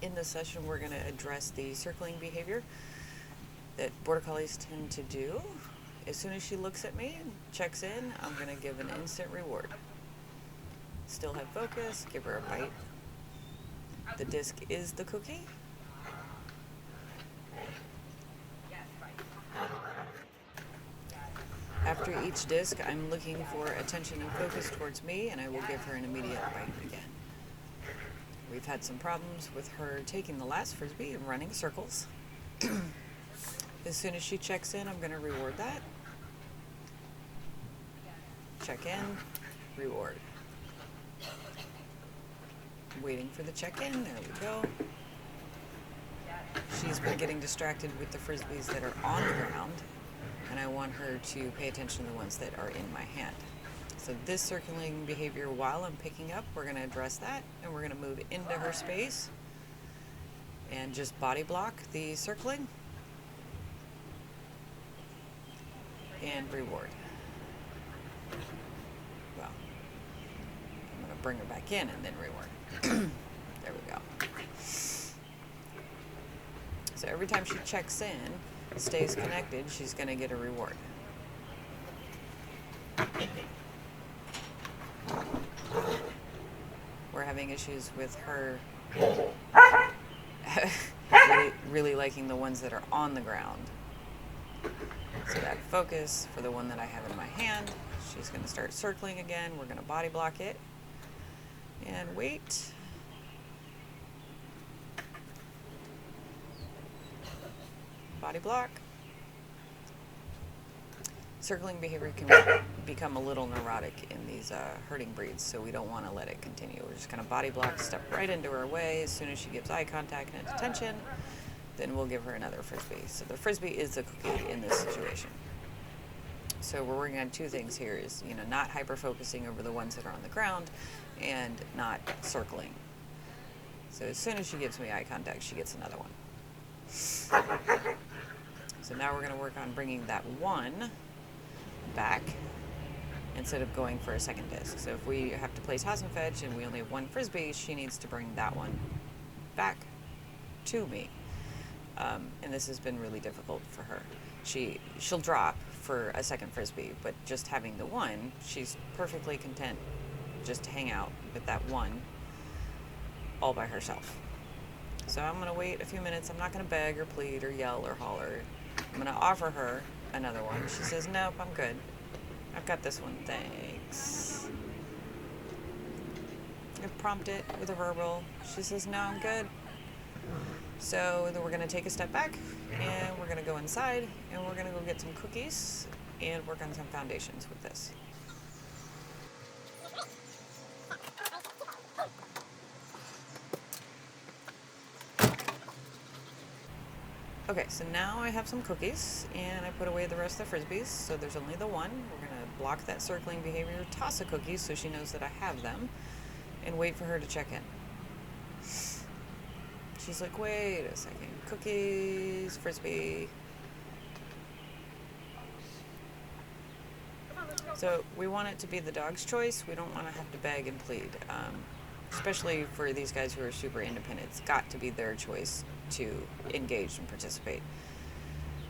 In this session, we're going to address the circling behavior that Border Collies tend to do. As soon as she looks at me and checks in, I'm going to give an instant reward. Still have focus, give her a bite. The disc is the cookie. After each disc, I'm looking for attention and focus towards me, and I will give her an immediate bite again. We've had some problems with her taking the last Frisbee and running circles. As soon as she checks in, I'm going to reward that. Check in, reward. Waiting for the check-in, there we go. She's been getting distracted with the Frisbees that are on the ground, and I want her to pay attention to the ones that are in my hand. So this circling behavior while I'm picking up, we're going to address that, and we're going to move into her space and just body block the circling and reward. Well, I'm going to bring her back in and then reward. There we go. So every time she checks in, stays connected, she's going to get a reward. We're having issues with her really liking the ones that are on the ground. So that focus for the one that I have in my hand, she's going to start circling again. We're going to body block it and wait. Body block. Circling behavior can become a little neurotic in these herding breeds, so we don't want to let it continue. We're just going to body block, step right into her way. As soon as she gives eye contact and attention, then we'll give her another Frisbee. So the Frisbee is the cookie in this situation. So we're working on two things here: is not hyper-focusing over the ones that are on the ground, and not circling. So as soon as she gives me eye contact, she gets another one. So now we're going to work on bringing that one back instead of going for a second disc. So if we have to play toss and fetch and we only have one Frisbee, she needs to bring that one back to me. And this has been really difficult for her. She'll drop for a second Frisbee, but just having the one, she's perfectly content just to hang out with that one all by herself. So I'm going to wait a few minutes. I'm not going to beg or plead or yell or holler. I'm going to offer her another one. She says, nope, I'm good. I've got this one, thanks. I prompt it with a verbal. She says, no, I'm good. So then we're going to take a step back, and we're going to go inside, and we're going to go get some cookies and work on some foundations with this. Okay, so now I have some cookies, and I put away the rest of the Frisbees, so there's only the one. We're going to block that circling behavior, toss the cookies so she knows that I have them, and wait for her to check in. She's like, wait a second, cookies, Frisbee. So we want it to be the dog's choice. We don't want to have to beg and plead, especially for these guys who are super independent. It's got to be their choice to engage and participate.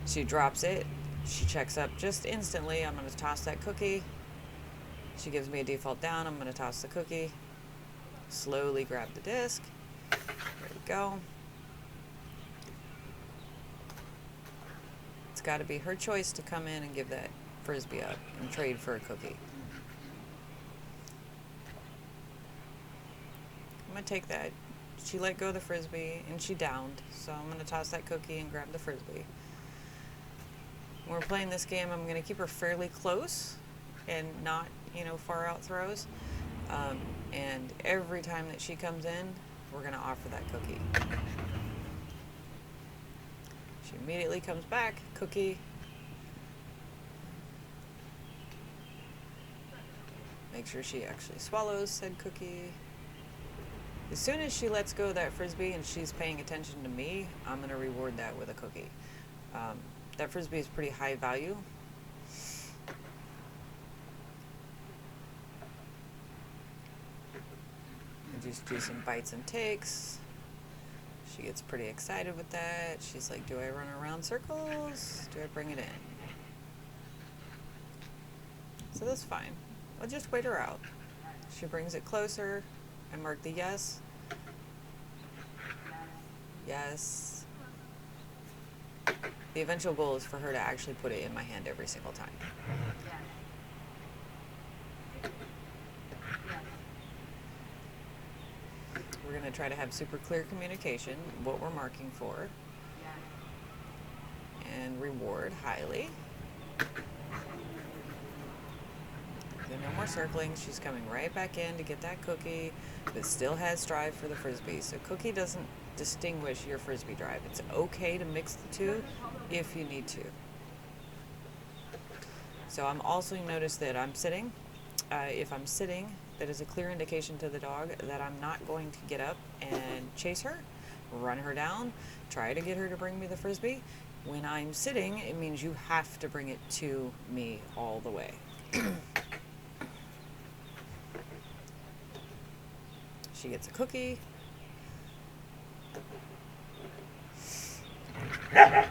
She drops it. She checks up just instantly. I'm going to toss that cookie. She gives me a default down. I'm going to toss the cookie. Slowly grab the disc. There we go. It's got to be her choice to come in and give that Frisbee up and trade for a cookie. I'm going to take that. She let go of the Frisbee and she downed, so I'm going to toss that cookie and grab the Frisbee. When we're playing this game, I'm going to keep her fairly close and not, far out throws. And every time that she comes in, we're going to offer that cookie. She immediately comes back, cookie. Make sure she actually swallows said cookie. As soon as she lets go of that Frisbee and she's paying attention to me, I'm going to reward that with a cookie. That Frisbee is pretty high value. And just do some bites and takes. She gets pretty excited with that. She's like, do I run around circles? Do I bring it in? So that's fine. I'll just wait her out. She brings it closer. I mark the yes. Yes. The eventual goal is for her to actually put it in my hand every single time. We're going to try to have super clear communication, what we're marking for, and reward highly. No more circling. She's coming right back in to get that cookie, but still has strive for the frisbee. So cookie doesn't distinguish your frisbee drive. It's okay to mix the two if you need to. So I'm also notice that I'm sitting. If I'm sitting, that is a clear indication to the dog that I'm not going to get up and chase her, run her down, try to get her to bring me the frisbee. When I'm sitting, it means you have to bring it to me all the way. She gets a cookie. Now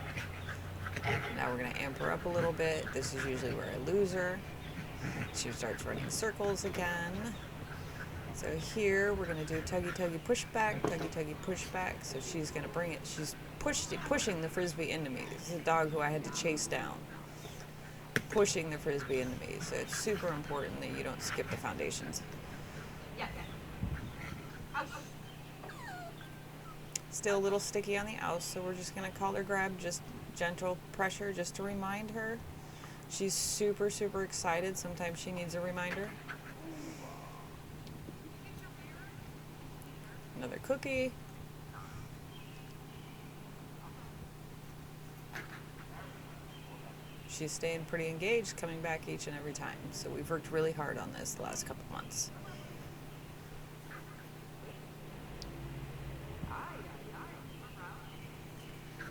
we're going to amp her up a little bit. This is usually where I lose her. She starts running circles again. So here we're going to do tuggy tuggy pushback, tuggy tuggy pushback. So she's going to bring it. She's pushing the frisbee into me. This is a dog who I had to chase down. Pushing the frisbee into me. So it's super important that you don't skip the foundations. Still a little sticky on the outs, so we're just going to collar grab, just gentle pressure just to remind her. She's super, super excited. Sometimes she needs a reminder. Another cookie. She's staying pretty engaged, coming back each and every time. So we've worked really hard on this the last couple months.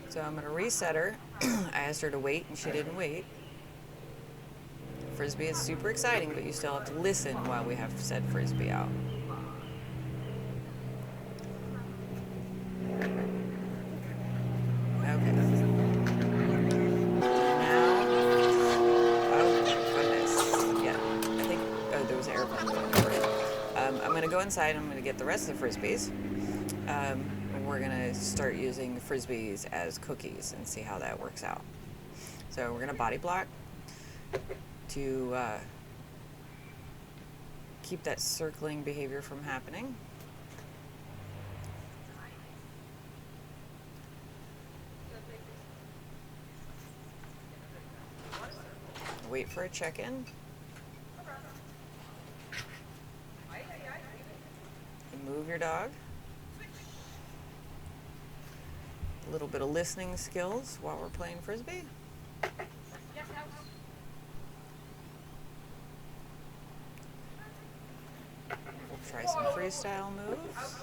So I'm going to reset her. I asked her to wait, and she didn't wait. Frisbee is super exciting, but you still have to listen while we have said frisbee out. Okay. Now, oh goodness, yeah. I think, oh, there was an airplane going over. I'm going to go inside. I'm going to get the rest of the frisbees. And we're going to start using frisbees as cookies and see how that works out. So we're going to body block to keep that circling behavior from happening. Wait for a check-in. Move your dog. A little bit of listening skills while we're playing frisbee. We'll try some freestyle moves.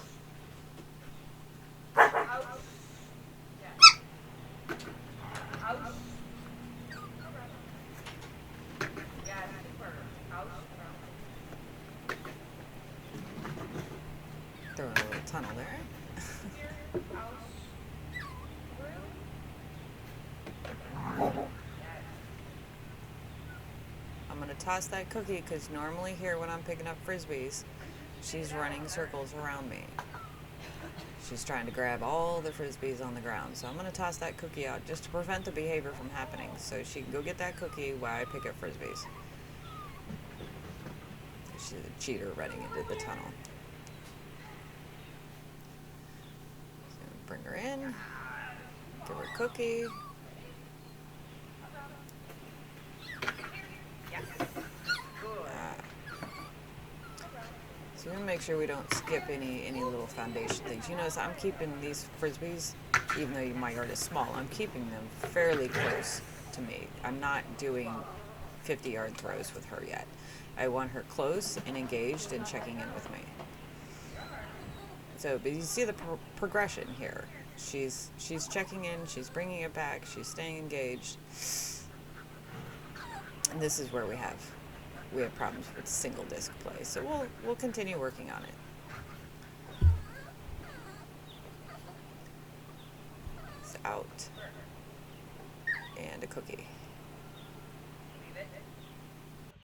Throwing a little tunnel there. I'm going to toss that cookie because normally here when I'm picking up frisbees, she's running circles around me. She's trying to grab all the frisbees on the ground. So I'm going to toss that cookie out just to prevent the behavior from happening. So she can go get that cookie while I pick up frisbees. She's a cheater running into the tunnel. So bring her in, give her a cookie. So we're going to make sure we don't skip any little foundation things. You notice I'm keeping these frisbees, even though my yard is small, I'm keeping them fairly close to me. I'm not doing 50-yard throws with her yet. I want her close and engaged and checking in with me. So, but you see the progression here. She's checking in, she's bringing it back, she's staying engaged. And this is where we have problems with single disc play. So we'll continue working on it. out. And a cookie.